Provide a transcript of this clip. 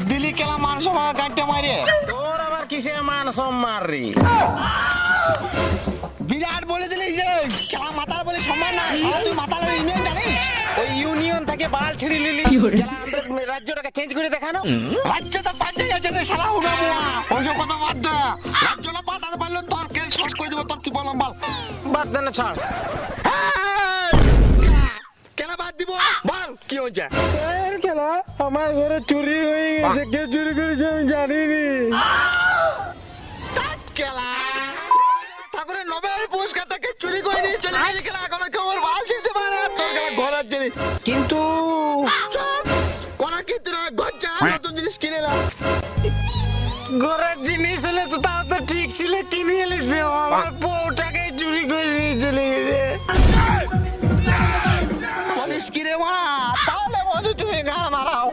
দিলি কেলা মান সম্মান গাড়িটা মারে। তোর আবার কিসের মান সম্মান রে? বিরাট বলে দিলি যে কেলা মাতাল বলে সম্মান না, শালা তুই মাতালের ইউনিয়ন জানিস? ওই ইউনিয়ন থেকে বাল ছিঁড়ে নিলি, গেলা আমাদের রাজ্যটাকে চেঞ্জ করে দেখানো। রাজ্য তো পাল্টে গেছে রে শালা হুনা মুয়া, ওইসব কথা বাদ দে। রাজ্যটা পাল্টাতে পারলে তোর কেস শোট করে দেবো, তোর কি বললাম বল। বাদ দে না, ছাড়। কেলা বাদ দিব, বল কি হয়েছে? খেলা আমার ঘরে চুরি হয়ে গেছে, কে চুরি করেছে আমি জানিনি। কেলা ঠাকুরের নোবেল পুরস্কারটাকে চুরি করে নিয়ে চলে গেছে কেলা, এখন কেউ ওর বাল দিতে পারে না, তোর কেলা ঘরের জিনিস। কিন্তু চুপ, কোন কিছু না, গজ্জা নতুন জিনিস কিনে এলাম। ঘরের জিনিস হলে তো তাও তো ঠিক ছিল, কিনে এলি, আমার বউটাকে চুরি করে নিয়ে চলে গেছে। বলিস কি রে মারা, তাহলে বলি তুমি গা মারাও।